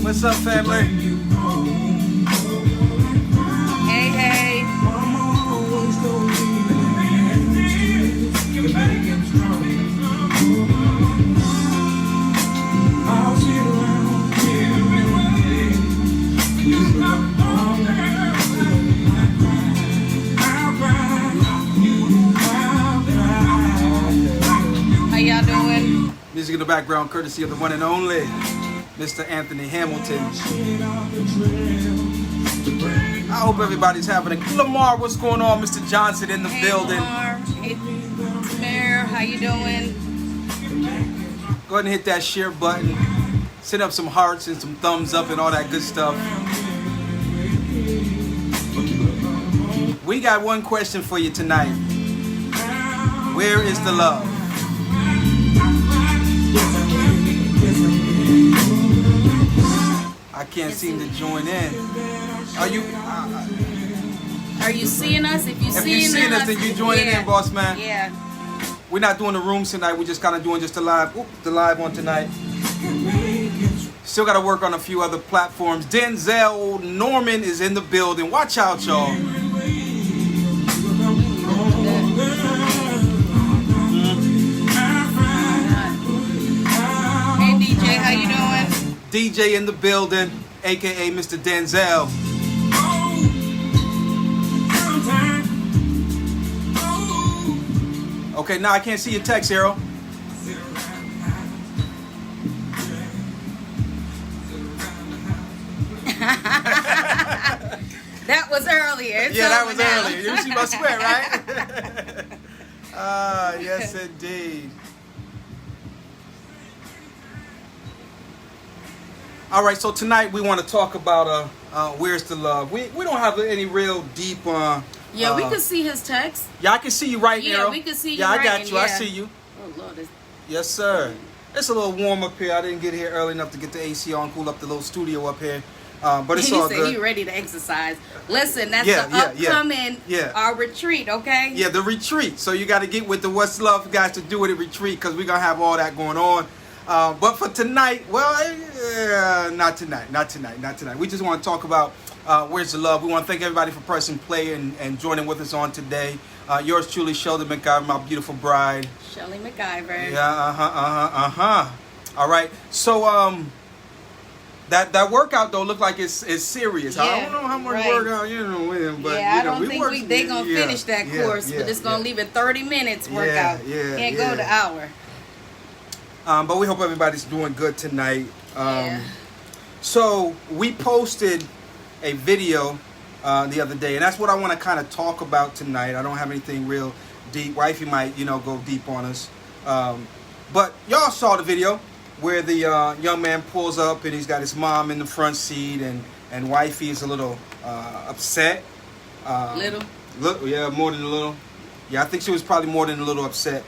What's up, family? Hey, hey. How y'all doing? Music in the background, courtesy of the one and only Mr. Anthony Hamilton. I hope everybody's having a Lamar. What's going on, Mr. Johnson in the building? Lamar. Hey, Mayor. How you doing? Go ahead and hit that share button. Send up some hearts and some thumbs up and all that good stuff. We got one question for you tonight. Where is the love? I can't seem to join in. Are you seeing us? If you're If you're seeing us, then you join in, boss man. Yeah. We're not doing the rooms tonight. We're just kind of doing just the live on tonight. Still got to work on a few other platforms. Denzel Norman is in the building. Watch out, y'all. Hey, DJ, how you doing? DJ in the building, aka Mr. Denzel. Okay, now I can't see your text, Harold. That was earlier. It's Yeah, that over was now. earlier. You see my sweat, right? Yes, indeed. All right, so tonight we want to talk about where's the love. We don't have any real deep. Yeah, we could see his text. Yeah, I can see you right, Yeah, Harold. we can see you Yeah, I got writing, you. I yeah. see you. Oh Lord, Yes, sir. It's a little warm up here. I didn't get here early enough to get the AC on, cool up the little studio up here. But it's he all said good. he ready to exercise. Listen, that's Yeah, the yeah, upcoming our retreat, okay? Yeah, the retreat. So you got to get with the What's Love guys to do it at retreat because we're going to have all that going on. But for tonight, well, not tonight. We just want to talk about where's the love. We want to thank everybody for pressing play and joining with us on today. Yours truly, Sheldon McIver, my beautiful bride. Shelly McIver. Yeah, All right. So, that workout though looked like it's serious. Yeah, I don't know how much workout but I don't think they gonna finish that course, but it's gonna leave it 30 minutes workout. Can't go the hour. But we hope everybody's doing good tonight. So we posted a video the other day, and that's what I want to kind of talk about tonight. I don't have anything real deep. Wifey might go deep on us, but y'all saw the video where the young man pulls up and he's got his mom in the front seat, and wifey is a little upset. Little? Yeah, more than a little. Yeah, I think she was probably more than a little upset.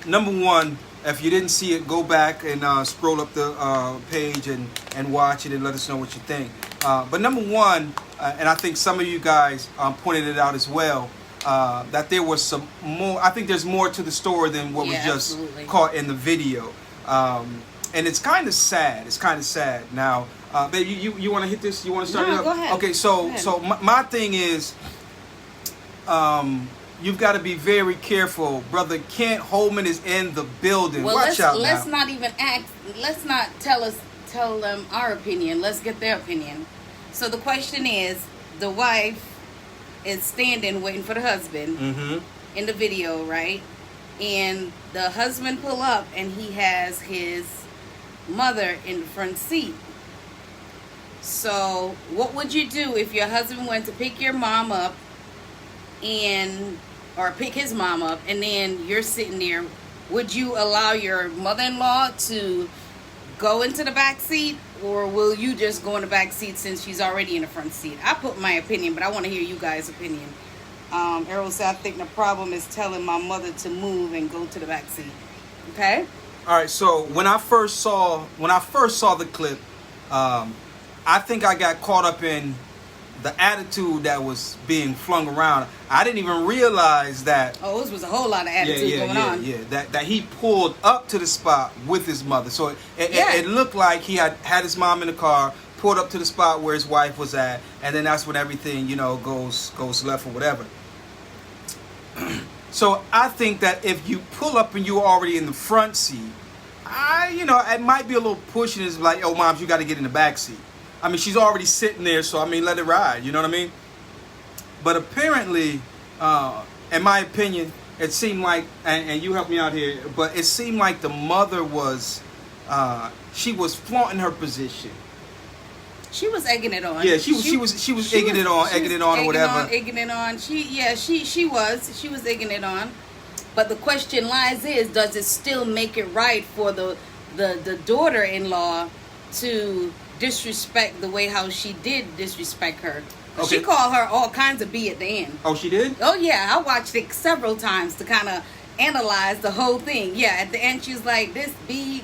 Number one, if you didn't see it, go back and scroll up the page and watch it and let us know what you think. But number one, and I think some of you guys pointed it out as well, that there was some more. I think there's more to the story than what was just caught in the video. And it's kind of sad. Now, baby, you want to hit this? You want to start it up? Go ahead. Okay, so my thing is, you've got to be very careful. Brother Kent Holman is in the building. Well, Watch out now. Let's not even act. Let's not tell them our opinion. Let's get their opinion. So the question is, the wife is standing waiting for the husband in the video, right? And the husband pull up and he has his mother in the front seat. So what would you do if your husband went to pick your mom up or pick his mom up, and then you're sitting there? Would you allow your mother-in-law to go into the back seat, or will you just go in the back seat since she's already in the front seat? I put my opinion, but I want to hear you guys' opinion. Errol said, I think the problem is telling my mother to move and go to the back seat. Okay? All right, so when I first saw the clip, I think I got caught up in the attitude that was being flung around, I didn't even realize that. Oh, this was a whole lot of attitude going on. Yeah. That he pulled up to the spot with his mother. So it looked like he had his mom in the car, pulled up to the spot where his wife was at, and then that's when everything, goes left or whatever. So I think that if you pull up and you're already in the front seat, it might be a little pushing. It's like, oh, moms, you got to get in the back seat. I mean, she's already sitting there, so I mean, let it ride. You know what I mean? But apparently, in my opinion, it seemed like, and you help me out here, but it seemed like the mother was, she was flaunting her position. She was egging it on. Yeah, she was egging it on, or whatever. Egging it on. She was egging it on. But the question lies is, does it still make it right for the daughter-in-law to disrespect the way how she did disrespect her? Okay. She called her all kinds of B at the end. Oh, she did? Oh yeah, I watched it several times to kind of analyze the whole thing. Yeah, at the end she was like, this B.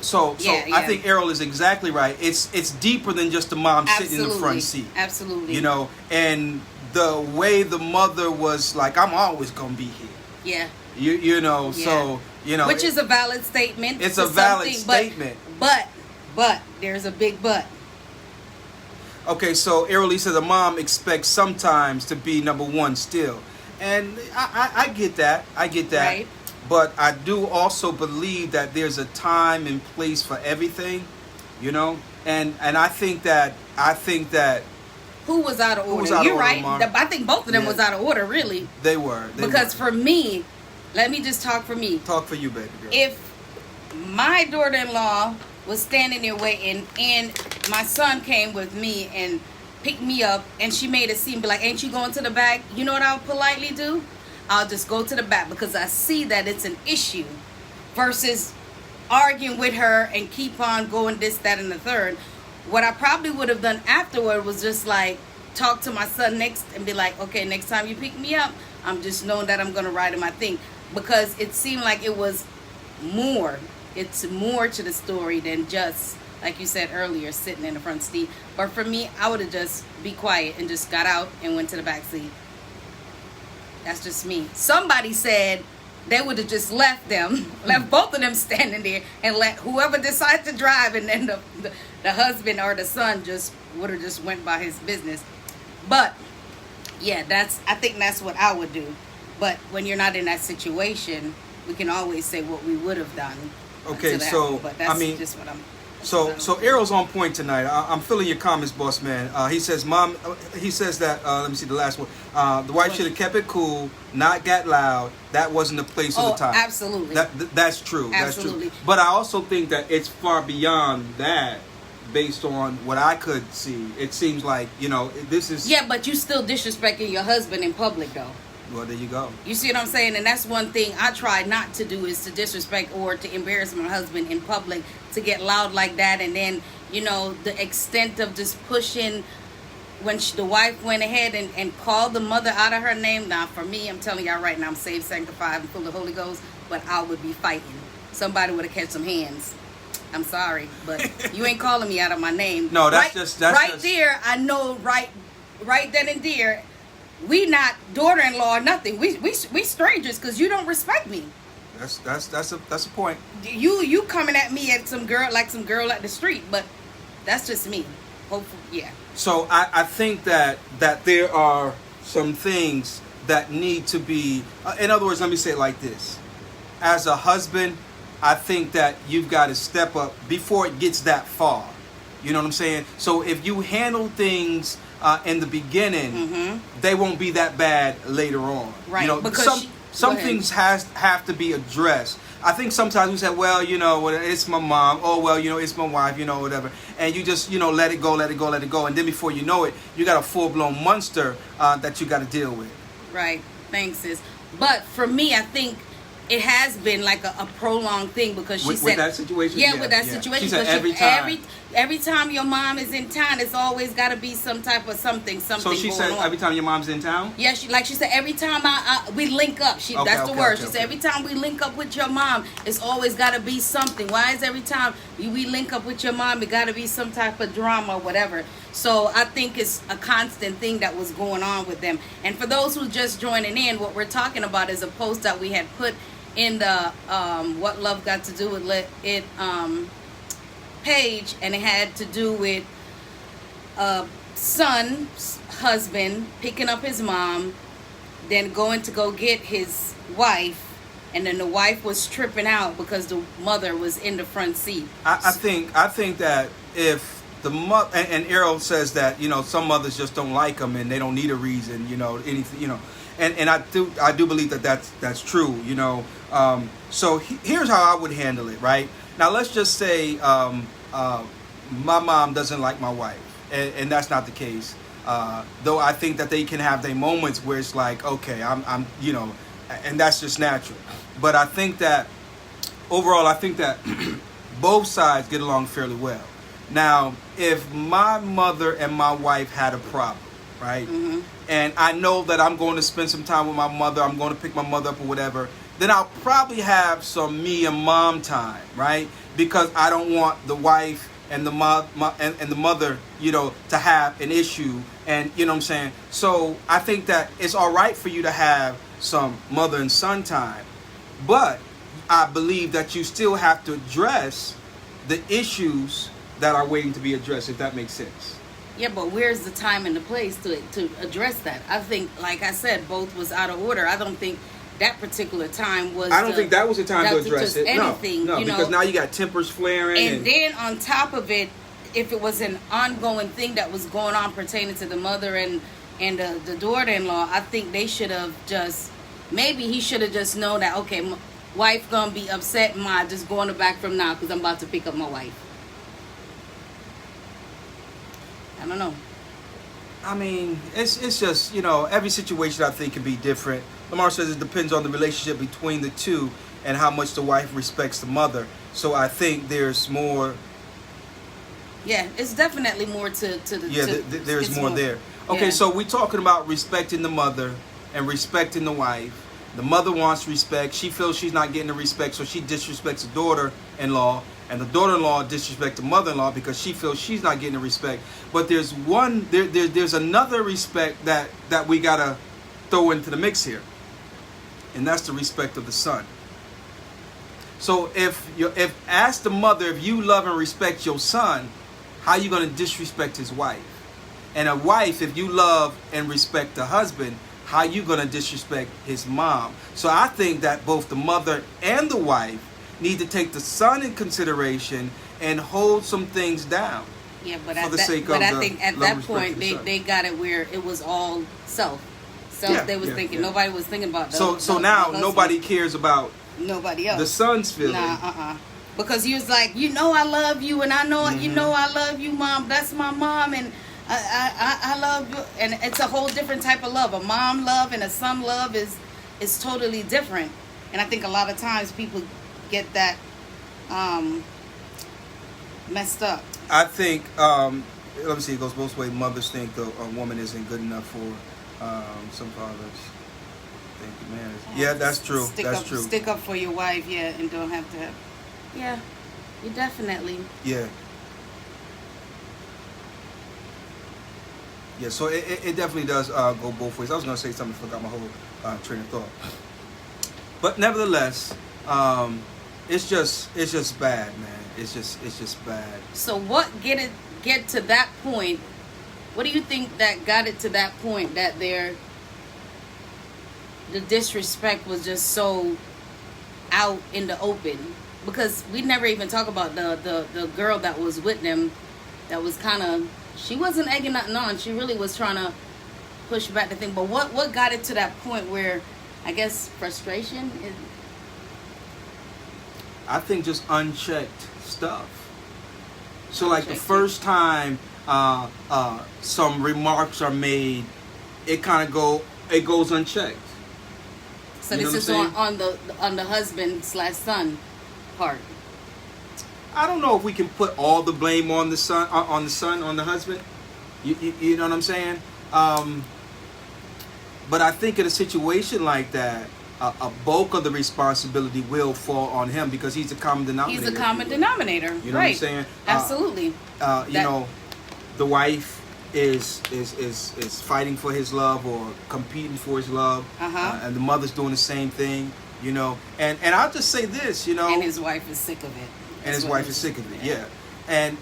So Yeah. I think Errol is exactly right. It's deeper than just the mom sitting in the front seat. Absolutely. And the way the mother was like, I'm always gonna be here. Yeah. So which is a valid statement. It's a valid statement. But there's a big but. Okay, so Errol says a mom expects sometimes to be number one still. And I get that. Right. But I do also believe that there's a time and place for everything, And I think that who was out of order? You're right. I think both of them was out of order, really. They were. Because for me, let me just talk for me. Talk for you, baby girl. If my daughter-in-law was standing there waiting and my son came with me and picked me up and she made a scene, be like, ain't you going to the back? You know what I'll politely do? I'll just go to the back because I see that it's an issue versus arguing with her and keep on going this, that, and the third. What I probably would have done afterward was just like talk to my son next and be like, okay, next time you pick me up, I'm just knowing that I'm going to ride in my thing. Because it seemed like it was more. It's more to the story than just, like you said earlier, sitting in the front seat. But for me, I would have just be quiet and just got out and went to the back seat. That's just me. Somebody said they would have just left both of them standing there and let whoever decides to drive, and then the husband or the son just would have just went by his business. But yeah, I think that's what I would do. But when you're not in that situation, we can always say what we would have done. Okay, so but that's just what I'm. So Errol's on point tonight. I'm feeling your comments, boss man. He says, "Mom," he says that. Let me see the last one. The wife should have kept it cool, not got loud. That wasn't the place or the time. Absolutely. That's true. Absolutely. That's true. But I also think that it's far beyond that. Based on what I could see, it seems like this is. Yeah, but you still disrespecting your husband in public, though. Well, there you go. You see what I'm saying? And that's one thing I try not to do, is to disrespect or to embarrass my husband in public, to get loud like that. And then, the extent of just pushing when the wife went ahead and called the mother out of her name. Now, for me, I'm telling y'all right now, I'm saved, sanctified, and full of the Holy Ghost, but I would be fighting. Somebody would have catch some hands. I'm sorry, but you ain't calling me out of my name. No, that's there. I know right then and there. We not daughter-in-law or nothing. We strangers because you don't respect me. That's a point. You coming at me at some girl at the street, but that's just me. Hopefully, yeah. So I think that there are some things that need to be. In other words, let me say it like this: as a husband, I think that you've got to step up before it gets that far. You know what I'm saying? So if you handle things in the beginning, they won't be that bad later on. Right. Because some things have to be addressed. I think sometimes we say, well, it's my mom. Oh, well, it's my wife, whatever. And you just, let it go. And then before you know it, you got a full-blown monster that you got to deal with. Right. Thanks, sis. But for me, I think it has been like a prolonged thing because she said... With that situation? Yeah, with that situation. She said every time. Every time your mom is in town, it's always got to be some type of something So she going said on. Every time your mom's in town? Yeah, she said every time we link up. That's the word. She said every time we link up with your mom, it's always got to be something. Why is every time we link up with your mom, it got to be some type of drama or whatever? So I think it's a constant thing that was going on with them. And for those who just joining in, what we're talking about is a post that we had put in the What Love Got to Do with It page, and it had to do with son's husband picking up his mom, then going to go get his wife, and then the wife was tripping out because the mother was in the front seat. I think that if the mother, and Errol says that, you know, some mothers just don't like them and they don't need a reason, you know, anything, you know, and I do believe that that's true, you know. So here's how I would handle it, right? Now let's just say my mom doesn't like my wife, and that's not the case. Though I think that they can have their moments where it's like, okay, I'm you know, and that's just natural. But I think that overall, I think that both sides get along fairly well. Now, if my mother and my wife had a problem, right, Mm-hmm. and I know that I'm going to spend some time with my mother, I'm going to pick my mother up or whatever, then I'll probably have some me and mom time, right? Because I don't want the wife and the the mother, you know, to have an issue, and you know what I'm saying. So I think that it's all right for you to have some mother and son time, but I believe that you still have to address the issues that are waiting to be addressed, if that makes sense. Yeah, but where's the time and the place to address that? I think, like I said, both was out of order. I don't think that particular time was. I don't think that was the time to address it. Anything, no, you because know, now you got tempers flaring. and then on top of it, if it was an ongoing thing that was going on pertaining to the mother and the daughter-in-law, I think they should have just, maybe he should have just known that, okay, wife gonna be upset, ma, just going to back from now because I'm about to pick up my wife. I don't know. I mean, it's just, you know, every situation I think can be different. Lamar says it depends on the relationship between the two and how much the wife respects the mother. So I think there's more. Yeah, it's definitely more to the. Yeah, there's it's more there. Okay, Yeah. so we're talking about respecting the mother and respecting the wife. The mother wants respect. She feels she's not getting the respect, so she disrespects the daughter-in-law. And the daughter-in-law disrespects the mother-in-law because she feels she's not getting the respect. But there's there's another respect that we gotta throw into the mix here, and that's the respect of the son. So if ask the mother, if you love and respect your son, how you gonna disrespect his wife? And a wife, if you love and respect the husband, how you gonna disrespect his mom? So I think that both the mother and the wife need to take the son in consideration and hold some things down. Yeah, but for at the that, sake but of I the think at love that and respect point for the son. they got it where it was all self. Yeah, They was yeah, thinking yeah. nobody was thinking about So now nobody cares about nobody else. the son's feeling. Nah, because he was like, you know, I love you, and I know you know I love you, mom. That's my mom, and I love you, and it's a whole different type of love. A mom love and a son love is totally different, and I think a lot of times people get that messed up. I think, let me see, it goes both ways. Mothers think a woman isn't good enough for some fathers. Think the man is. Yeah, that's true. That's true. Stick up for your wife, yeah, and don't have to have. Yeah, you definitely. Yeah. Yeah, so it definitely does go both ways. I was going to say something, forgot my whole train of thought. But nevertheless, it's just bad, man. It's just bad. So what get to that point? What do you think that got it to that point that the disrespect was just so out in the open? Because we never even talk about the girl that was with them, that was kind of, she wasn't egging nothing on. She really was trying to push back the thing. But what got it to that point where, I guess, frustration is. I think just unchecked stuff. So like the Unchecked. first time some remarks are made, it goes unchecked. So You know this what is I'm on the husband/son part. I don't know if we can put all the blame on the son, on the husband. You know what I'm saying? But I think in a situation like that, a bulk of the responsibility will fall on him because he's a common denominator. He's a common denominator. You know right. what I'm saying? Absolutely. You know, the wife is fighting for his love or competing for his love, and the mother's doing the same thing, you know. And I'll just say this, you know. And his wife is sick of it. And his wife is sick of it, yeah. And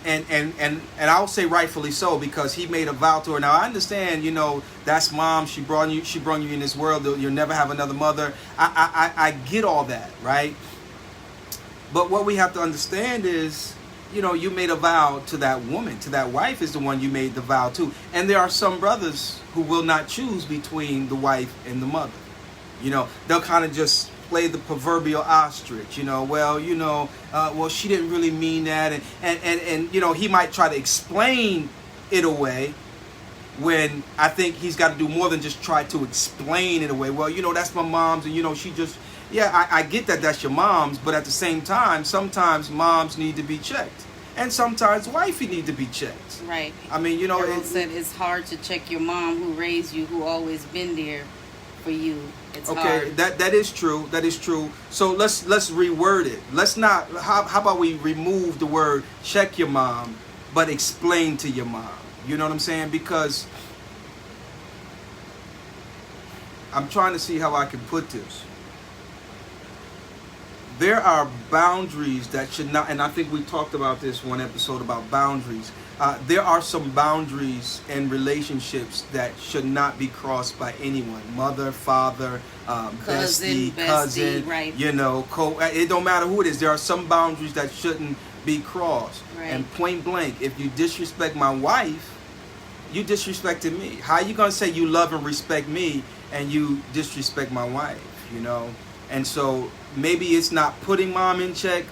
I'll say rightfully so, because he made a vow to her. Now I understand, you know, that's mom. She brought you in this world. You'll never have another mother. I get all that, right? But what we have to understand is, you know, you made a vow to that woman, to that wife is the one you made the vow to. And there are some brothers who will not choose between the wife and the mother. You know, they'll kind of just play the proverbial ostrich, you know, well, you know, well, she didn't really mean that. And you know, he might try to explain it away when I think he's got to do more than just try to explain it away. Well, you know, that's my mom's, and, you know, she just, yeah, I get that that's your mom's, but at the same time, sometimes moms need to be checked. And sometimes wifey need to be checked. Right. I mean, you know, Harold said it's hard to check your mom who raised you, who always been there for you. It's hard. That is true. That is true. So let's reword it. Let's not. How about we remove the word check your mom, but explain to your mom. You know what I'm saying? Because I'm trying to see how I can put this. There are boundaries that should not, and I think we talked about this one episode about boundaries. There are some boundaries in relationships that should not be crossed by anyone. Mother, father, bestie, cousin, right. You know, it don't matter who it is. There are some boundaries that shouldn't be crossed. Right. And point blank, if you disrespect my wife, you disrespected me. How you gonna say you love and respect me and you disrespect my wife? You know, and so maybe it's not putting mom in check,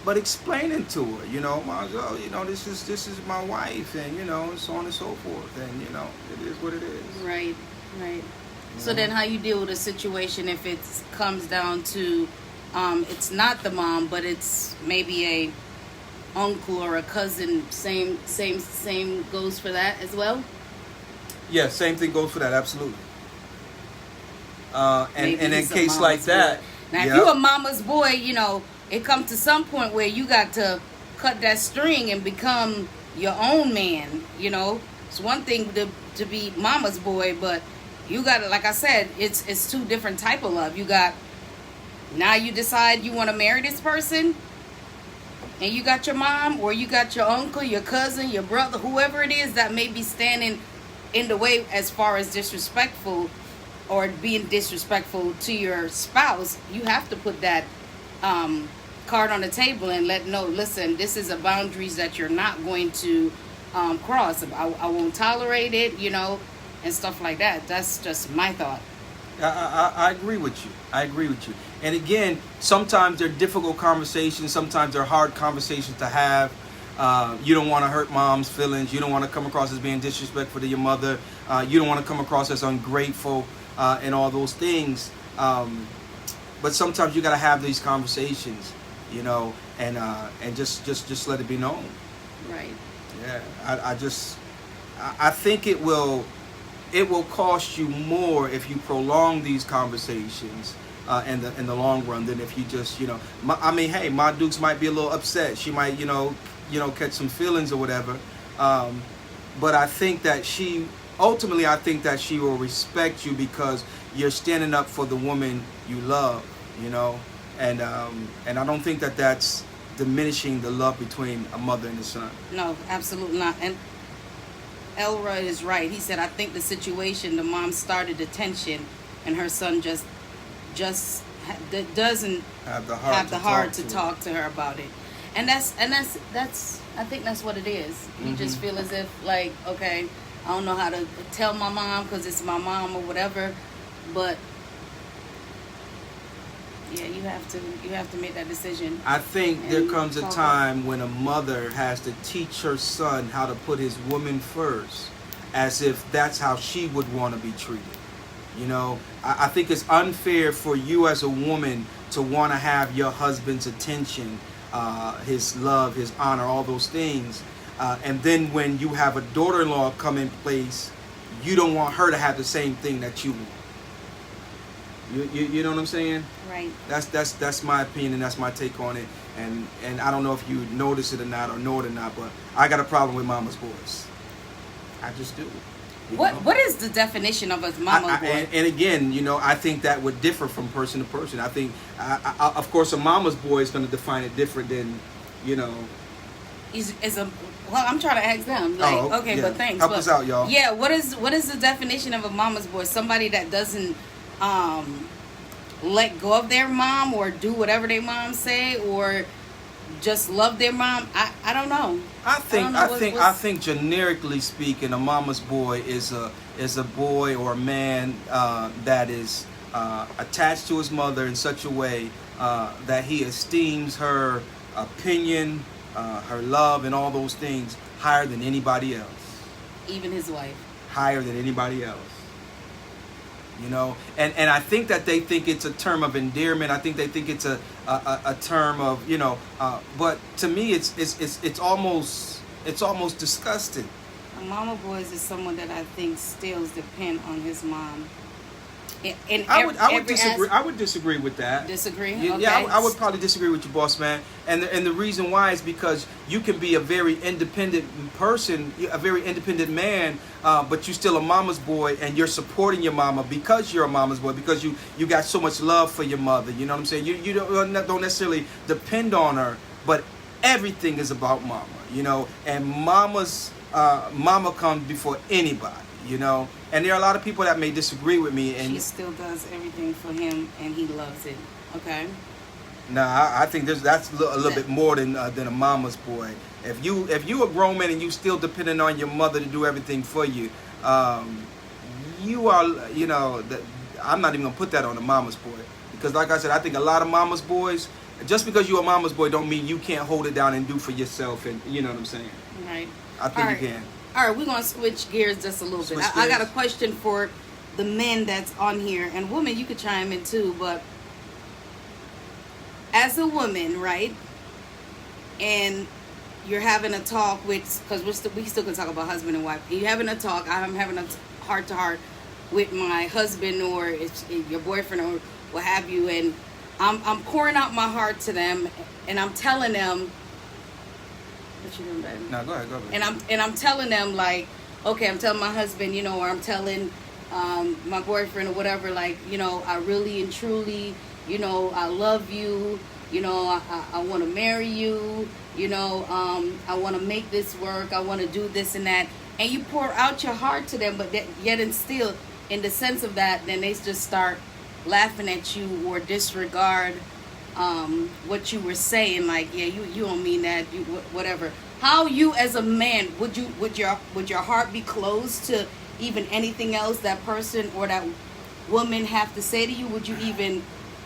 but explaining to her, you know, mom, oh, you know, this is my wife, and, you know, so on and so forth, and, you know, it is what it is. Right. So then how you deal with a situation if it comes down to it's not the mom, but it's maybe a uncle or a cousin, same goes for that as well? Yeah, same thing goes for that, absolutely. And in a he's case like that, now, if you're a mama's boy, you know, it comes to some point where you got to cut that string and become your own man, you know. It's one thing to be mama's boy, but you got to, like I said, it's two different type of love. You got, now you decide you want to marry this person, and you got your mom, or you got your uncle, your cousin, your brother, whoever it is that may be standing in the way as far as disrespectful or being disrespectful to your spouse. You have to put that card on the table and listen, this is a boundaries that you're not going to cross. I won't tolerate it, you know, and stuff like that. That's just my thought. I agree with you. And again, sometimes they're difficult conversations. Sometimes they're hard conversations to have. You don't want to hurt mom's feelings. You don't want to come across as being disrespectful to your mother. You don't want to come across as ungrateful and all those things. But sometimes you got to have these conversations, you know, and just let it be known. Right. Yeah. I think it will cost you more if you prolong these conversations in the long run than if you just, you know, hey, Ma Dukes might be a little upset. She might, you know, catch some feelings or whatever. But I think that she will respect you because you're standing up for the woman you love, you know, and I don't think that that's diminishing the love between a mother and a son. No, absolutely not. And Elroy is right. He said, I think the situation, the mom started the tension, and her son just doesn't have the heart to talk to her about it. And that's I think that's what it is. You just feel as if, like, okay, I don't know how to tell my mom because it's my mom or whatever, but yeah, you have to make that decision. I think there comes a time when a mother has to teach her son how to put his woman first, as if that's how she would want to be treated. You know, I think it's unfair for you as a woman to want to have your husband's attention, his love, his honor, all those things. And then when you have a daughter-in-law come in place, you don't want her to have the same thing that you want. You know what I'm saying? Right. That's my opinion, and that's my take on it. And I don't know if you notice it or not or know it or not, but I got a problem with mama's boys. I just do. You What know? What is the definition of a mama boy? And again, you know, I think that would differ from person to person. I think, of course, a mama's boy is going to define it different than, you know. Is a well, I'm trying to ask them. Like, Oh, okay, yeah. but thanks. Help but, us out, y'all. Yeah, what is the definition of a mama's boy? Somebody that doesn't let go of their mom or do whatever their mom say or just love their mom. I don't know. I think what's- I think generically speaking, a mama's boy is a boy or a man that is attached to his mother in such a way that he esteems her opinion, her love, and all those things higher than anybody else. Even his wife. Higher than anybody else. You know, and I think that they think it's a term of endearment. I think they think it's a term of, you know, but to me it's almost disgusting. A mama boy is someone that I think still depend on his mom. I would disagree with that. Disagree? Yeah, Okay. yeah, I would probably disagree with you, boss man. And the reason why is because you can be a very independent person, a very independent man, but you're still a mama's boy, and you're supporting your mama because you're a mama's boy, because you got so much love for your mother. You know what I'm saying? You don't necessarily depend on her, but everything is about mama. You know, and mama comes before anybody. You know, and there are a lot of people that may disagree with me, and she still does everything for him, and he loves it. Okay. Nah, I think that's a little bit more than a mama's boy. If you a grown man and you still depending on your mother to do everything for you, you are, you know, I'm not even gonna put that on a mama's boy, because like I said, I think a lot of mama's boys, just because you're a mama's boy don't mean you can't hold it down and do for yourself, and you know what I'm saying. Right. I think you can. All right, we're going to switch gears just a little bit. I got a question for the men that's on here. And women, you could chime in too. But as a woman, right? And you're having a talk with, because we still can talk about husband and wife. You're having a talk. I'm having a heart-to-heart with my husband or it's your boyfriend or what have you. And I'm pouring out my heart to them. And I'm telling them, what you doing, baby? No, go ahead. And I'm telling them, like, okay, I'm telling my husband, you know, or I'm telling my boyfriend or whatever, like, you know, I really and truly, you know, I love you, you know, I want to marry you, you know, I want to make this work, I want to do this and that, and you pour out your heart to them, but yet and still, in the sense of that, then they just start laughing at you or disregard what you were saying, like, yeah, you don't mean that, you whatever. How you as a man would your heart be closed to even anything else that person or that woman have to say to you? Would you even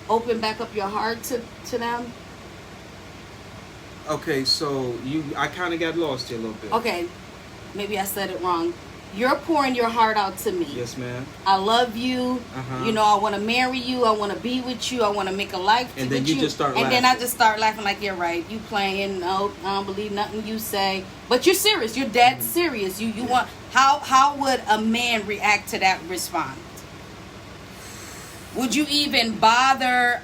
open back up your heart to them? Okay, so I kind of got lost here a little bit. Okay, maybe I said it wrong. You're pouring your heart out to me. Yes, ma'am. I love you. Uh-huh. You know, I want to marry you. I want to be with you. I want to make a life and with then you just start laughing. And then I just start laughing like, you're right. You playing. No, I don't believe nothing you say. But you're serious. You're dead serious. You want. How would a man react to that response? Would you even bother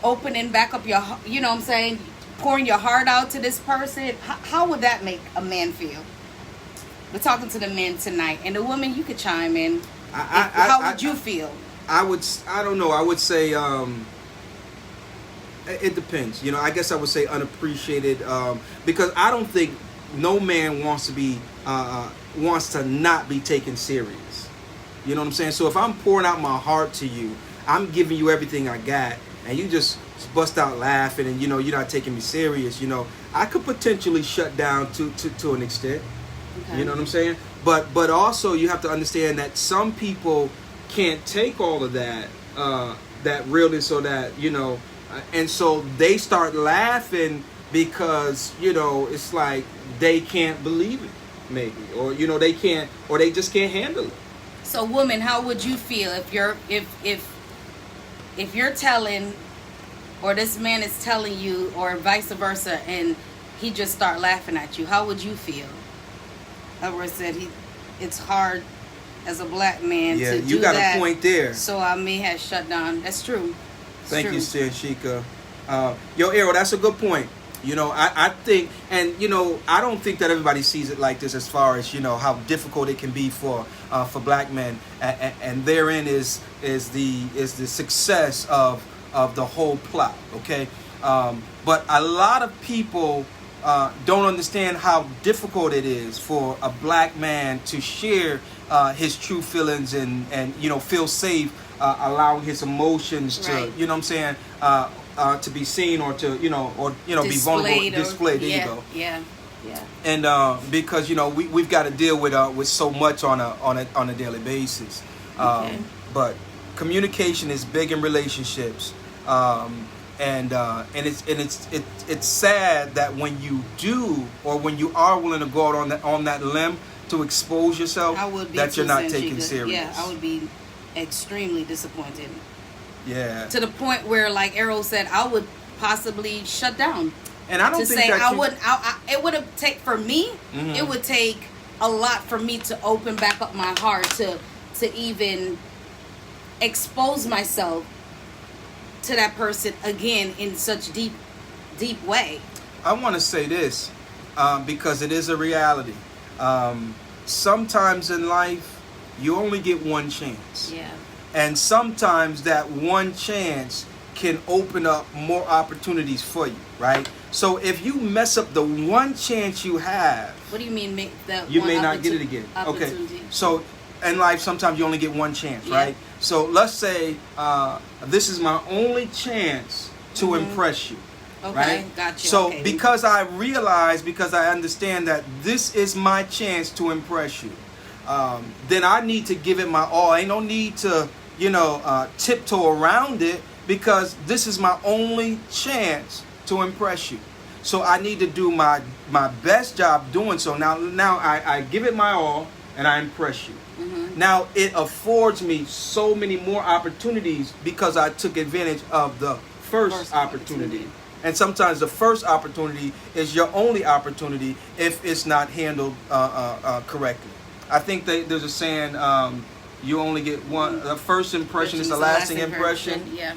opening back up your, you know what I'm saying, pouring your heart out to this person? How would that make a man feel? We're talking to the men tonight, and the women, you could chime in. How would you feel? I don't know. I would say it depends. You know, I guess I would say unappreciated, because I don't think no man wants to not be taken serious. You know what I'm saying? So if I'm pouring out my heart to you, I'm giving you everything I got, and you just bust out laughing, and you know you're not taking me serious. You know, I could potentially shut down to an extent. Okay. You know what I'm saying? But also you have to understand that some people can't take all of that that realness or that, you know, and so they start laughing because, you know, it's like they can't believe it, maybe, or you know they can't, or they just can't handle it. So, woman, how would you feel if you're telling, or this man is telling you, or vice versa, and he just start laughing at you? How would you feel? Edward said it's hard as a black man to do that. Yeah, you got a point there. So I may have shut down. That's true. Thank you, Sanshika. Yo, Arrow, that's a good point. You know, I think, and you know, I don't think that everybody sees it like this, as far as, you know, how difficult it can be for black men, and therein is the success of the whole plot. Okay, but a lot of people don't understand how difficult it is for a black man to share his true feelings and you know, feel safe, allowing his emotions to, Right. you know what I'm saying, to be seen, or to, you know, be vulnerable, displayed. There yeah, you go. Yeah, yeah. And because, you know, we've got to deal with so much on a daily basis. Okay. But communication is big in relationships, and it's sad that when you do, or when you are willing to go out on that limb to expose yourself, I would be that you're not taken sensitive. serious. Yeah, I would be extremely disappointed. Yeah. To the point where, like Errol said, I would possibly shut down. And I don't To think say that I you, wouldn't. It would have take for me. Mhm. It would take a lot for me to open back up my heart to even expose myself to that person again in such deep way. I want to say this, because it is a reality. Sometimes in life, you only get one chance. Yeah. And sometimes that one chance can open up more opportunities for you, right? So if you mess up the one chance you have, What do you mean? Make that you one may not get it again. Okay. opportunity? So in life, sometimes you only get one chance, Yeah. right? So let's say this is my only chance to impress you. Okay, Right? gotcha. So Okay. because I understand that this is my chance to impress you, then I need to give it my all. Ain't no need to, you know, tiptoe around it, because this is my only chance to impress you. So I need to do my best job doing so. Now I give it my all and I impress you. Mm-hmm. Now it affords me so many more opportunities because I took advantage of the first opportunity. And sometimes the first opportunity is your only opportunity if it's not handled correctly. I think there's a saying, you only get one. The first impression is the lasting impression. Yeah.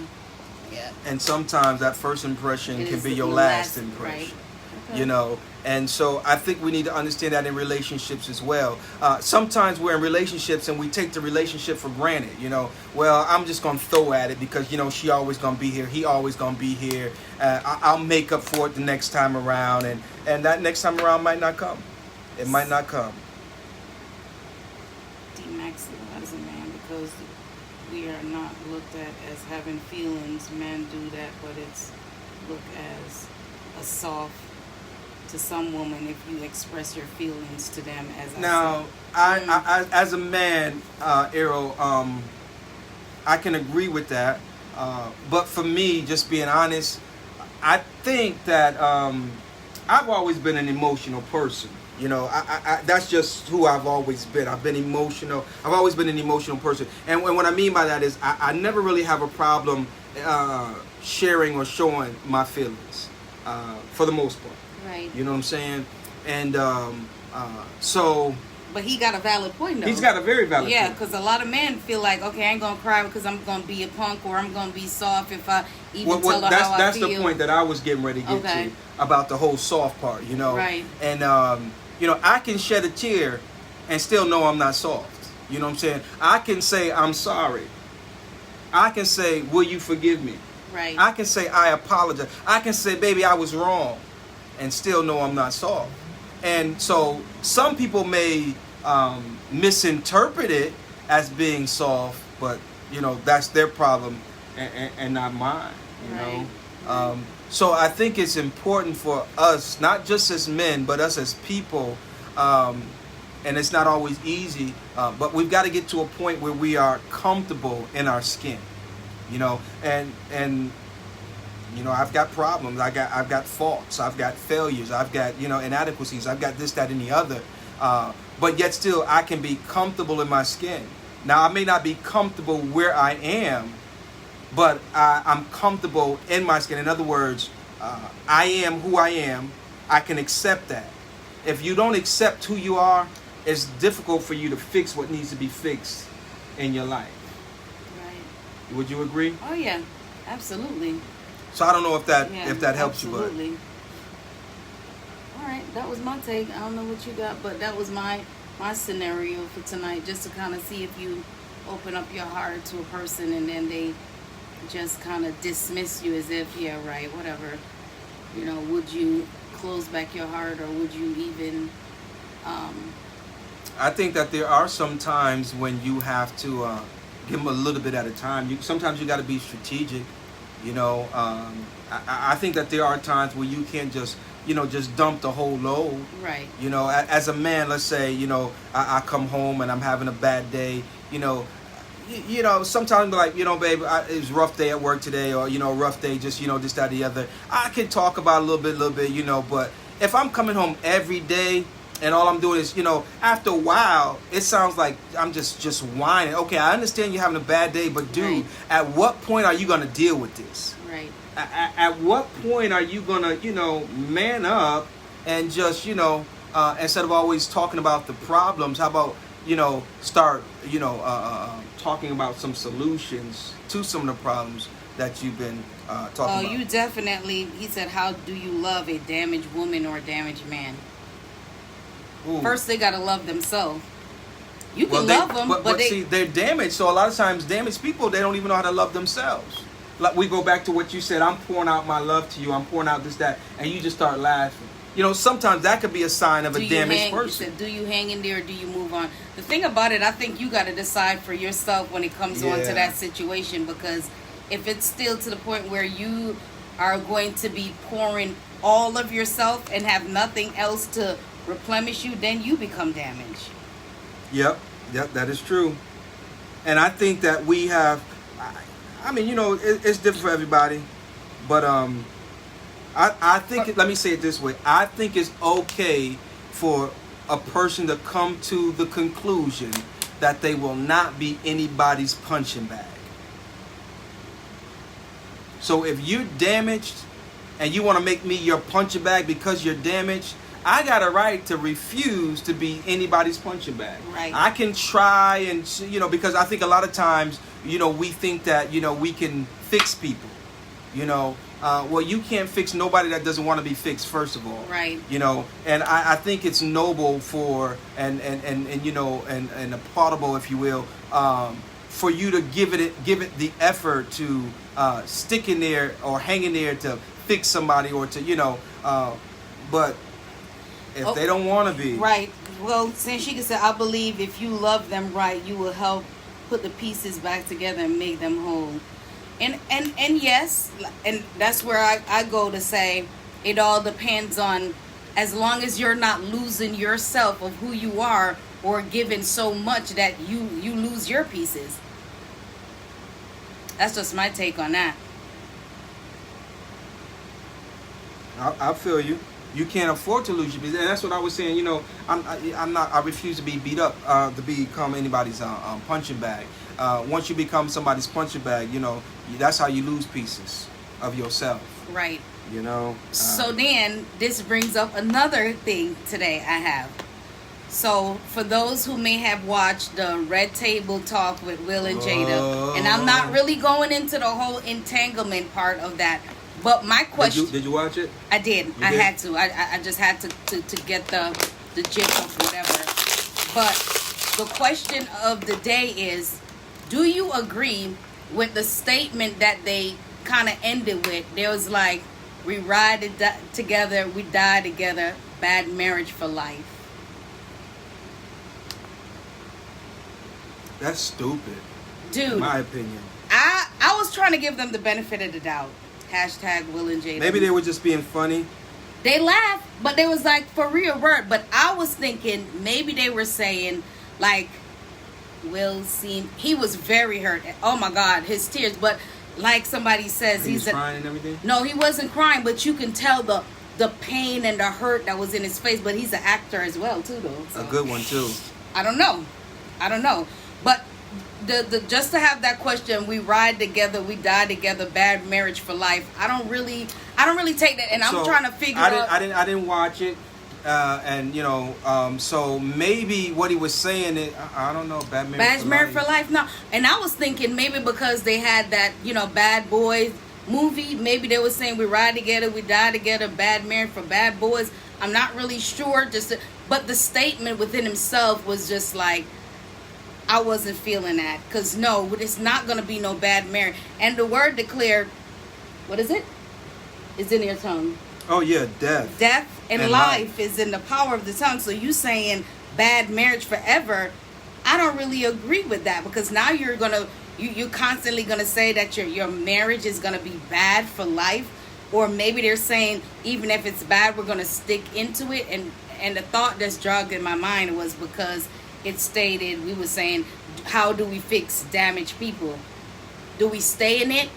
Yeah. And sometimes that first impression It can is be your the last last, impression. right. Okay. You know, and so I think we need to understand that in relationships as well. Sometimes we're in relationships and we take the relationship for granted. You know, well, I'm just gonna throw at it because, you know, she always gonna be here, he always gonna be here. I'll make up for it the next time around, and that next time around might not come. It might not come. Demaxilize a man because we are not looked at as having feelings. Men do that, but it's looked as a soft to some woman if you express your feelings to them. As Now, I as a man, Errol, I can agree with that. But for me, just being honest, I think that I've always been an emotional person. You know, I that's just who I've always been. I've been emotional. I've always been an emotional person. And what I mean by that is I never really have a problem sharing or showing my feelings for the most part. Right. You know what I'm saying? And so... But he got a valid point, though. He's got a very valid Yeah, point. because a lot of men feel like, okay, I ain't going to cry because I'm going to be a punk, or I'm going to be soft if I even tell her how I feel. That's the point that I was getting ready to get to about the whole soft part, you know. Right. And, you know, I can shed a tear and still know I'm not soft. You know what I'm saying? I can say, I'm sorry. I can say, will you forgive me? Right. I can say, I apologize. I can say, baby, I was wrong, and still know I'm not soft. And so some people may misinterpret it as being soft, but, you know, that's their problem and not mine, you know. So I think it's important for us, not just as men, but us as people, and it's not always easy, but we've got to get to a point where we are comfortable in our skin, you know, and you know, I've got problems, I've got faults, I've got failures, I've got, you know, inadequacies, I've got this, that, and the other, but yet still I can be comfortable in my skin. Now, I may not be comfortable where I am, but I'm comfortable in my skin. In other words, I am who I am. I can accept that. If you don't accept who you are, it's difficult for you to fix what needs to be fixed in your life. Right. Would you agree? Oh, yeah. Absolutely. So I don't know if that Yeah, helps you, absolutely. All right, that was my take. I don't know what you got, but that was my scenario for tonight, just to kind of see if you open up your heart to a person and then they just kind of dismiss you as if, yeah, right, whatever. You know, would you close back your heart, or would you even? I think that there are some times when you have to give them a little bit at a time. Sometimes you got to be strategic. You know, I think that there are times where you can't just, just dump the whole load. Right. You know, as a man, let's say, I come home and I'm having a bad day. Sometimes be like, babe, it was a rough day at work today, or, rough day, just, this, that, the other. I can talk about it a little bit, but if I'm coming home every day and all I'm doing is, after a while, it sounds like I'm just whining. Okay, I understand you're having a bad day, but dude, right. At what point are you going to deal with this? Right. At what point are you going to, man up and just, instead of always talking about the problems, how about, start, talking about some solutions to some of the problems that you've been talking about? You definitely, he said, how do you love a damaged woman or a damaged man? Ooh. First, they got to love themselves. You can love them, but see, they're damaged. So a lot of times, damaged people, they don't even know how to love themselves. Like, we go back to what you said. I'm pouring out my love to you. I'm pouring out this, that, and you just start laughing. Sometimes that could be a sign of a damaged person. He said, do you hang in there, or do you move on? The thing about it, I think you got to decide for yourself when it comes on to that situation, because if it's still to the point where you are going to be pouring all of yourself and have nothing else to replenish you, then you become damaged. Yep, that is true. And I think that we have, I mean, it's different for everybody, but I think, let me say it this way, I think it's okay for a person to come to the conclusion that they will not be anybody's punching bag. So if you're damaged and you want to make me your punching bag because you're damaged, I got a right to refuse to be anybody's punching bag. Right. I can try and, because I think a lot of times, we think that, we can fix people. Well, you can't fix nobody that doesn't want to be fixed, first of all. Right. And I think it's noble for, and applaudable, if you will, for you to give it the effort to stick in there or hang in there to fix somebody, or to, but if they don't want to be. Right. Well, since she said, I believe if you love them right, you will help put the pieces back together and make them whole. And yes, and that's where I go to say it all depends on, as long as you're not losing yourself of who you are, or giving so much that you lose your pieces. That's just my take on that. I feel you. You can't afford to lose your business, and that's what I was saying. I'm not. I refuse to be beat up to become anybody's punching bag. Once you become somebody's punching bag, that's how you lose pieces of yourself. Right. So then this brings up another thing today I have. So for those who may have watched the Red Table Talk with Will and Jada, and I'm not really going into the whole entanglement part of that. But my question... Did you watch it? I did. I had to. I just had to get the gist of whatever. But the question of the day is, do you agree with the statement that they kind of ended with? There was like, we ride together, we die together, bad marriage for life. That's stupid. Dude. In my opinion. I was trying to give them the benefit of the doubt. Hashtag Will and Jada. Maybe they were just being funny. They laughed, but they was like, for real word. But I was thinking maybe they were saying, like, Will seemed, he was very hurt. Oh my God, his tears. But like somebody says, He was crying and everything? No, he wasn't crying, but you can tell the pain and the hurt that was in his face. But he's an actor as well, too, though. So. A good one, too. I don't know. But the just to have that question, we ride together, we die together, bad marriage for life. I don't really take that, and I'm trying to figure out. I didn't watch it, so maybe what he was saying is, I don't know, bad marriage for life. No, and I was thinking maybe because they had that, Bad Boys, movie. Maybe they were saying we ride together, we die together, bad marriage for bad boys. I'm not really sure. But the statement within himself was just like, I wasn't feeling that. Because no, it's not going to be no bad marriage. And the word declared, what is it? It's in your tongue. Oh yeah, death. Death and life is in the power of the tongue. So you saying bad marriage forever, I don't really agree with that, because now you're constantly gonna say that your marriage is gonna be bad for life. Or maybe they're saying even if it's bad, we're gonna stick into it. And the thought that's jogged in my mind was because it stated, we were saying, how do we fix damaged people? Do we stay in it,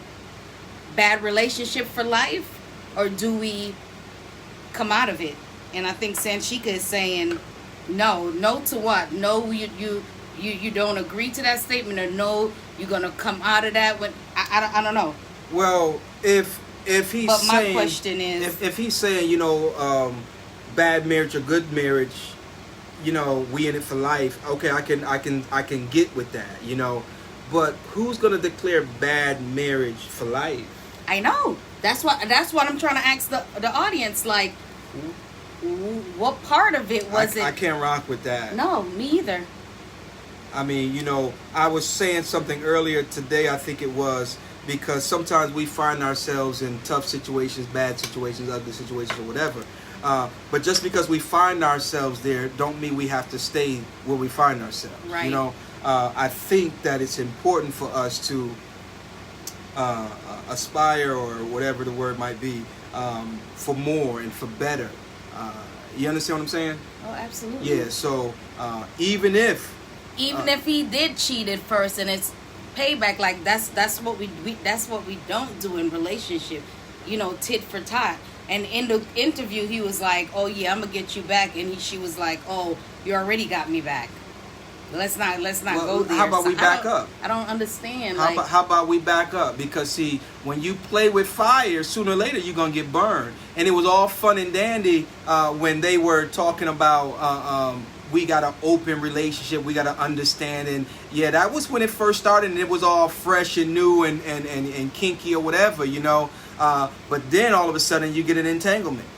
bad relationship for life, or do we come out of it? And I think Sanchika is saying no to what? No, you don't agree to that statement, or no, you're gonna come out of that when I don't know. Well, if he's but my saying, question is, if he's saying, bad marriage or good marriage, we in it for life. Okay, I can get with that, but who's gonna declare bad marriage for life? I know. That's what I'm trying to ask the audience. Like, what part of it was it? I can't rock with that. No, me either. I mean, I was saying something earlier today, I think it was, because sometimes we find ourselves in tough situations, bad situations, ugly situations, or whatever. But just because we find ourselves there, don't mean we have to stay where we find ourselves. Right. I think that it's important for us to aspire, or whatever the word might be, for more and for better. You understand what I'm saying? Oh, absolutely. Yeah. So even if he did cheat at first, and it's payback, like that's what we don't do in relationship, tit for tat. And in the interview, he was like, "Oh yeah, I'm gonna get you back," and she was like, "Oh, you already got me back. Let's not go there." How about we back up? I don't understand. How about we back up? Because see, when you play with fire, sooner or later you're gonna get burned. And it was all fun and dandy when they were talking about we got an open relationship, we got an understanding. Yeah, that was when it first started, and it was all fresh and new and kinky or whatever, But then all of a sudden you get an entanglement.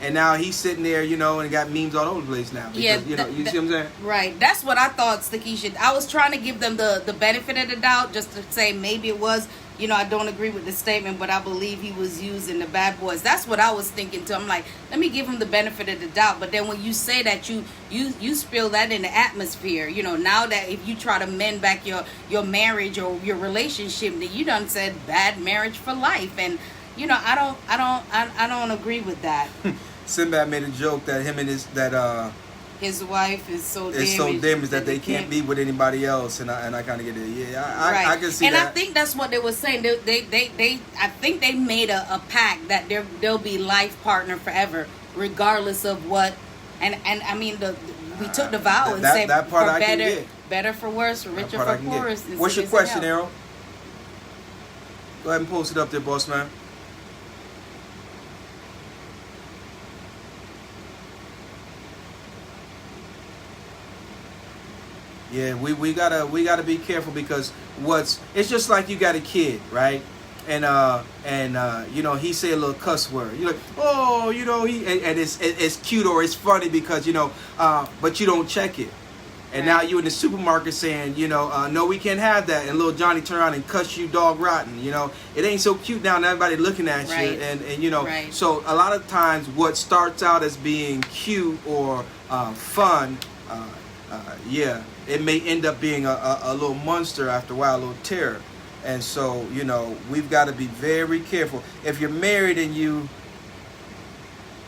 And now he's sitting there, and got memes all over the place now. Because, you see what I'm saying? Right. That's what I thought, Stakisha. I was trying to give them the benefit of the doubt, just to say maybe it was, I don't agree with the statement, but I believe he was using the bad boys. That's what I was thinking too. I'm like, let me give him the benefit of the doubt. But then when you say that, you spill that in the atmosphere. Now that if you try to mend back your marriage or your relationship, that you done said bad marriage for life. And, I don't agree with that. Sinbad made a joke that him and his wife is so damaged that they can't be with anybody else, and I kind of get it. Yeah, I can see and that. I think that's what they were saying. I think they made a pact that they'll be life partner forever, regardless of what. And I mean, we took the vow and said that part for I better, can get. Better for worse, for richer for poorer. What's your question, Errol? Go ahead and post it up there, boss man. Yeah, we gotta be careful, because it's just like you got a kid, right? And he say a little cuss word. You're like, oh, and it's cute or it's funny because but you don't check it. And now you in the supermarket saying, no, we can't have that. And little Johnny turn around and cuss you dog rotten. It ain't so cute now, and everybody looking at you. And so a lot of times what starts out as being cute or fun, it may end up being a little monster after a while, a little terror. And so, we've got to be very careful. If you're married and you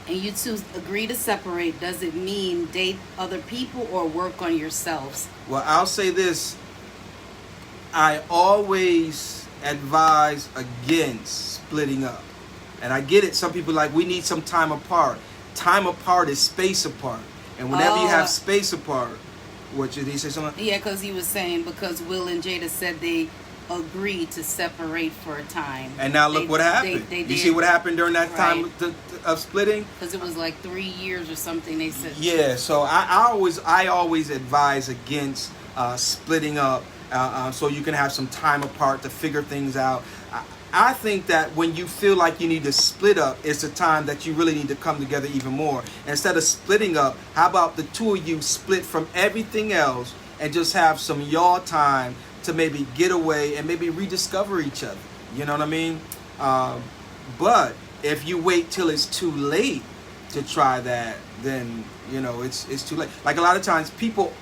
two agree to separate, does it mean date other people or work on yourselves? Well, I'll say this. I always advise against splitting up. And I get it. Some people we need some time apart. Time apart is space apart. And whenever you have space apart, did he say something? Yeah, because he was saying because Will and Jada said they agreed to separate for a time. And now look what happened. You see what happened during that time of splitting? Because it was like 3 years or something, they said. Yeah, so I always advise against splitting up so you can have some time apart to figure things out. I think that when you feel like you need to split up, it's a time that you really need to come together even more. Instead of splitting up, how about the two of you split from everything else and just have some y'all time to maybe get away and maybe rediscover each other? You know what I mean? But if you wait till it's too late to try that, then it's too late. Like a lot of times, people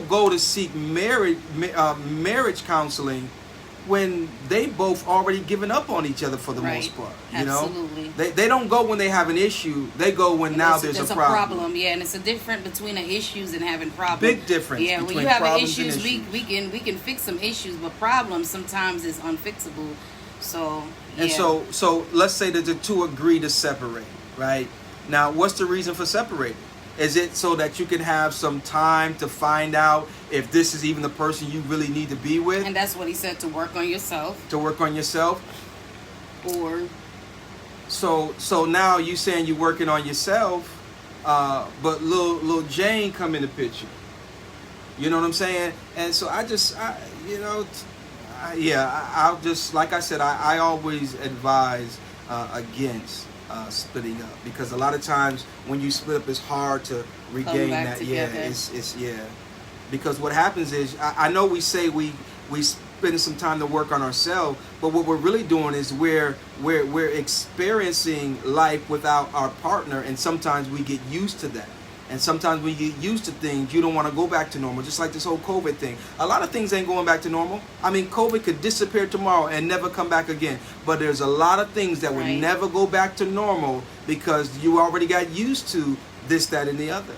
go to seek marriage counseling when they both already given up on each other for the most part. Absolutely. They don't go when they have an issue. They go when now there's a problem. Yeah, and it's a difference between the issues and having problems. Big difference. Yeah, when you have issues, we can fix some issues, but problems sometimes is unfixable. So yeah. And so let's say that the two agree to separate, right? Now, what's the reason for separating? Is it so that you can have some time to find out if this is even the person you really need to be with? And that's what he said, to work on yourself. To work on yourself? Or... So now you saying you're working on yourself, but little Jane come in the picture. You know what I'm saying? And so I'll just, like I said, I always advise against splitting up, because a lot of times when you split up, it's hard to regain that. Together. Yeah, because what happens is, I know we say we spend some time to work on ourselves, but what we're really doing is we're experiencing life without our partner, and sometimes we get used to that. And sometimes when you get used to things, you don't want to go back to normal. Just like this whole COVID thing. A lot of things ain't going back to normal. I mean, COVID could disappear tomorrow and never come back again. But there's a lot of things that would never go back to normal because you already got used to this, that, and the other.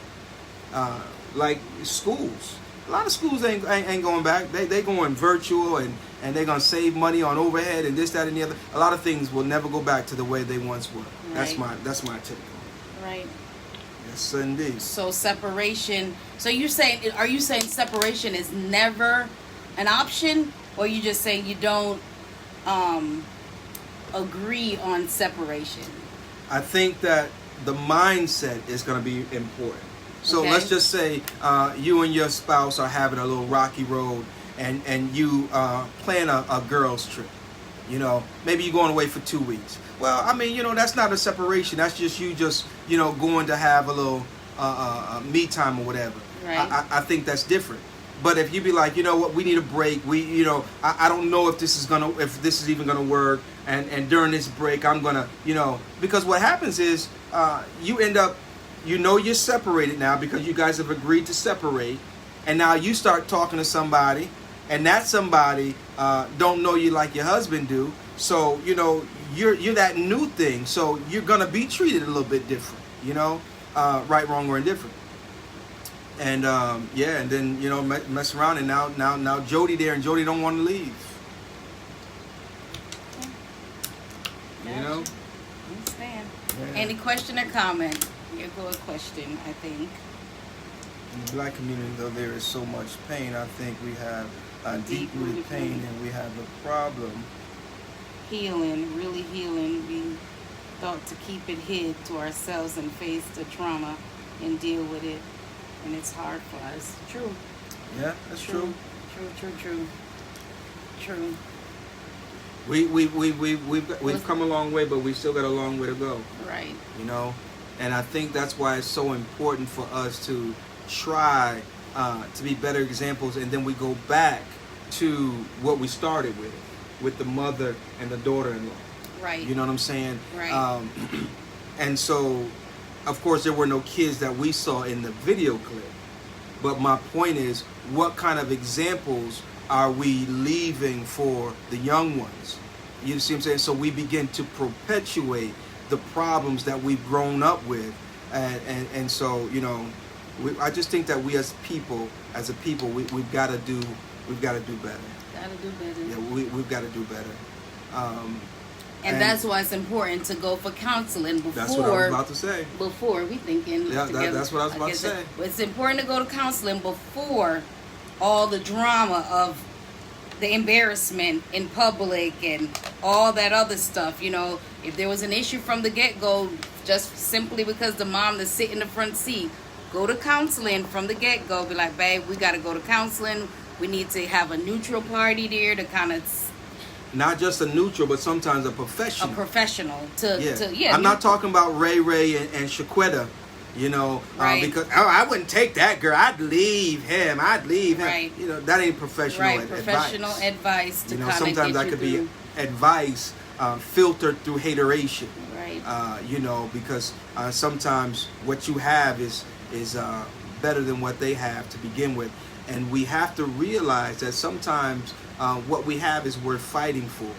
Like schools. A lot of schools ain't going back. They going virtual, and they're going to save money on overhead and this, that, and the other. A lot of things will never go back to the way they once were. Right. That's my take. Right. Yes, indeed. So separation. So are you saying separation is never an option, or you just saying you don't agree on separation? I think that the mindset is going to be important. So let's just say you and your spouse are having a little rocky road, and you plan a girls trip. Maybe you're going away for 2 weeks. Well, I mean, that's not a separation. That's just you going to have a little me time or whatever. Right. I think that's different. But if you be like, what, we need a break. I don't know if this is even gonna work. And during this break, I'm gonna, because what happens is you end up, you're separated now because you guys have agreed to separate, and now you start talking to somebody, and that somebody don't know you like your husband do. So you're that new thing. So you're gonna be treated a little bit different. Right, wrong, or indifferent. And and then mess around, and now Jody there, and Jody don't want to leave. Understand. Yeah. Any question or comment? Here go a question, I think. In the black community, though there is so much pain, I think we have a deep-rooted pain, and we have a problem. Healing, really healing. We thought to keep it hid to ourselves and face the trauma and deal with it, and it's hard for us. True. Yeah, that's true. True. We've come a long way, but we've still got a long way to go. Right. And I think that's why it's so important for us to try to be better examples, and then we go back to what we started with the mother and the daughter-in-law. Right. You know what I'm saying? Right. And so, of course, there were no kids that we saw in the video clip. But my point is, what kind of examples are we leaving for the young ones? You see what I'm saying? So we begin to perpetuate the problems that we've grown up with. And so, I just think that we as a people, we've got to do better. Gotta do better. Yeah, we've got to do better. And that's why it's important to go for counseling before. That's what I was about to say. Before we thinking. Yeah, that's what I was about to say. It's important to go to counseling before all the drama of the embarrassment in public and all that other stuff. If there was an issue from the get-go, just simply because the mom is sitting in the front seat, go to counseling from the get-go. Be like, babe, we got to go to counseling. We need to have a neutral party there to kind of not just a neutral, but sometimes a A professional. professional to Yeah. yeah. I'm not talking about Ray and Shaquetta, you know, Right. because I wouldn't take that girl. I'd leave him. Right. You know, that ain't professional right advice. professional advice to You know, kind of sometimes get that you could through. be advice filtered through hateration. Right. You know, because sometimes what you have is better than what they have to begin with, and we have to realize that sometimes what we have is worth fighting for,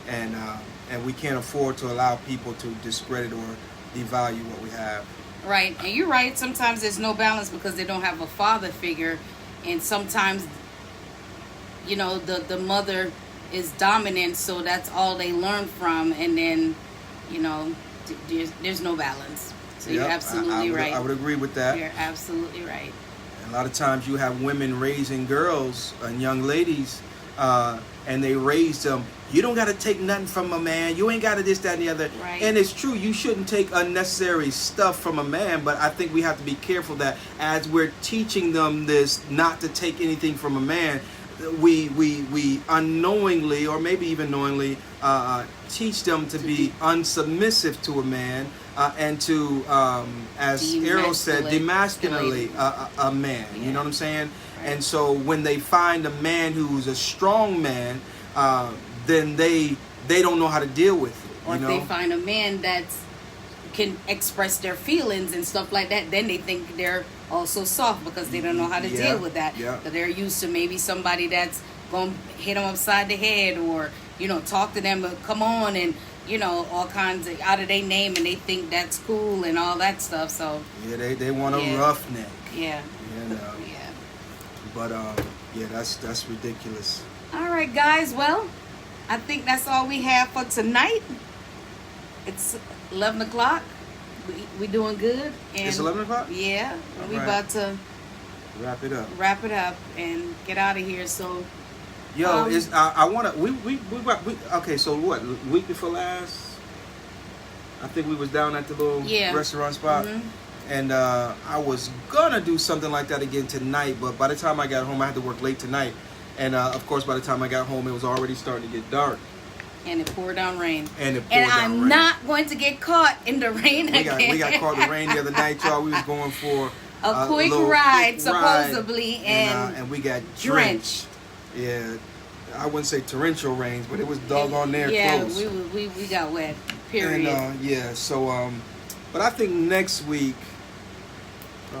and we can't afford to allow people to discredit or devalue what we have. Right, and you're right. Sometimes there's no balance because they don't have a father figure, and sometimes, you know, the mother is dominant, so that's all they learn from, and then, you know, there's no balance. So you're Yep, absolutely right. I would agree with that. You're absolutely right. A lot of times you have women raising girls and young ladies, and they raise them. You don't got to take nothing from a man. You ain't got to this, that, and the other. Right. And it's true. You shouldn't take unnecessary stuff from a man. But I think we have to be careful that as we're teaching them this, not to take anything from a man, we unknowingly or maybe even knowingly teach them to be unsubmissive to a man and to, as Errol said, demasculate a man. Yeah. You know what I'm saying? Right. And so when they find a man who's a strong man, then they don't know how to deal with it. Or you if know? they find a man that can express their feelings and stuff like that, then they think they're also soft because they don't know how to Yeah, deal with that. yeah. So they're used to maybe somebody that's going to hit them upside the head or, you know, talk to them, come on, and, you know, all kinds of out of their name, and they think that's cool and all that stuff. So, Yeah, they want a Yeah. roughneck. yeah. You know? Yeah. But yeah, that's ridiculous. All right, guys. Well, I think that's all we have for tonight. It's 11 o'clock. We doing good. And It's 11 o'clock? Yeah. All We right. about to Wrap it up. wrap it up and get out of here. So, Yo, Um, I want to. We okay. So what? Week before last, I think we was down at the little Yeah. restaurant spot, Mhm. and I was gonna do something like that again tonight. But by the time I got home, I had to work late tonight, and of course, by the time I got home, it was already starting to get dark, and it poured down rain. and it poured And down I'm rain. not going to get caught in the rain We again. got caught in the rain the other night, y'all. We was going for a quick little ride, quick ride, supposedly, and we got drenched. Yeah, I wouldn't say torrential rains, but it was doggone near yeah, close. we got wet. Period. And yeah, so but I think next week.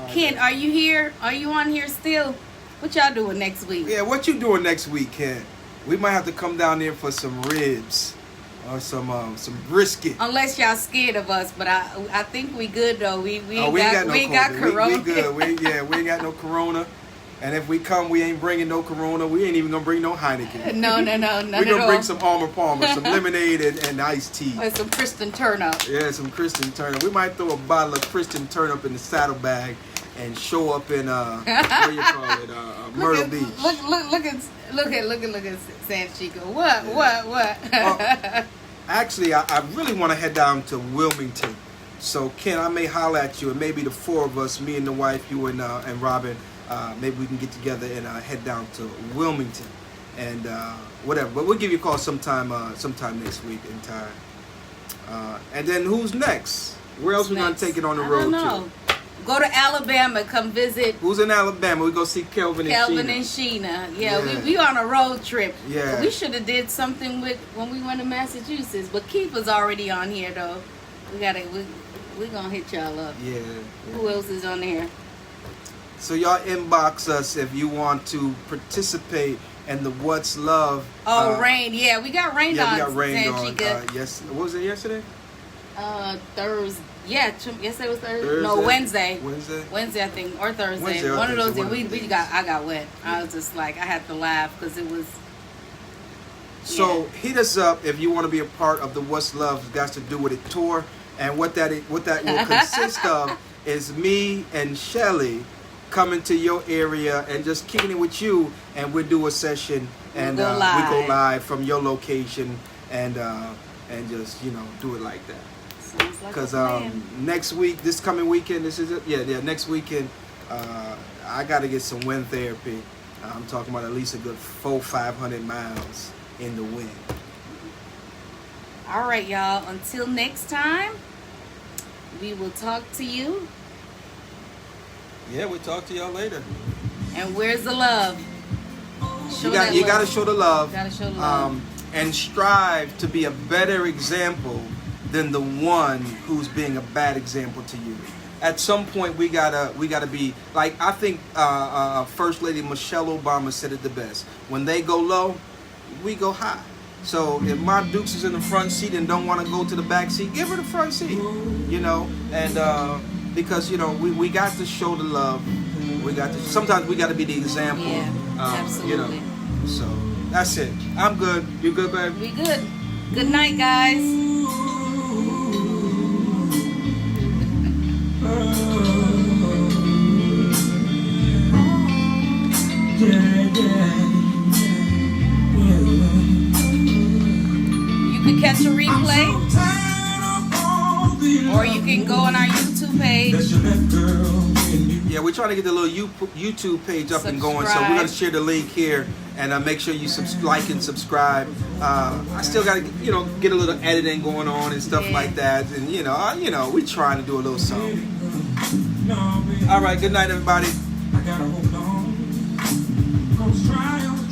Ken, are you here? Are you on here still? What y'all doing next week? Yeah, what you doing next week, Ken? We might have to come down there for some ribs or some brisket. Unless y'all scared of us, but I think we good though. We ain't got COVID. corona. We good. We ain't got no corona. And if we come, we ain't bringing no corona. We ain't even gonna bring no Heineken. No, none We're at gonna all. bring some Armour Palmer, some lemonade and iced tea. Or some Kristen Turnup. Yeah, some Kristen Turnip. We might throw a bottle of Kristen Turnip in the saddlebag and show up in what do you call it, Myrtle Beach. Look at San Chico. What? Actually, I really want to head down to Wilmington. So Ken, I may holler at you, and maybe the four of us, me and the wife, you and Robin, maybe we can get together and head down to Wilmington, and whatever. But we'll give you a call sometime next week in time. And then who's next? Where else we gonna take it on the road to? Go to Alabama. Come visit Who's in Alabama? We go see Kelvin and Sheena. Yeah, Yeah. we on a road trip. Yeah. We should have did something with when we went to Massachusetts, but Keeper's already on here though. We gonna hit y'all up. Yeah. Who else is on here? So y'all inbox us if you want to participate in the What's Love. Rain. Yeah, we got rained Yeah, on. we got rained San on. Chico. Yes. What was it yesterday? Thursday. Yeah, yesterday was Thursday. No, Wednesday. Wednesday, I think, or Thursday. Wednesday or One of those Thursday, days. I got wet. I was just like, I had to laugh because it was. So hit us up if you want to be a part of the What's Love Got to Do With It tour, and what that will consist of is me and Shelly coming to your area and just kicking it with you, and we'll do a session and We'll go we go live. live from your location and just do it like that. Sounds like Because a plan. next week, this coming weekend, this is it. Yeah. Next weekend, I got to get some wind therapy. I'm talking about at least a good 400-500 miles in the wind. All right, y'all. Until next time, we will talk to you. Yeah, we'll talk to y'all later. And where's the love? You got to show the love. Gotta show the love. And strive to be a better example than the one who's being a bad example to you. At some point, we gotta be like, I think First Lady Michelle Obama said it the best. When they go low, we go high. So if my Dukes is in the front seat and don't want to go to the back seat, give her the front seat. You know, and because you know we got to show the love. We got to. Sometimes we got to be the example. Yeah, absolutely. You know, so that's it. I'm good. You good, babe? We good. Good night, guys. You can catch a replay, or you can go on our YouTube page. Yeah, we're trying to get the little YouTube page up and going, so we're going to share the link here and make sure you like and subscribe. I still got to, get a little editing going on and stuff like that, and we're trying to do a little something. All right, good night, everybody.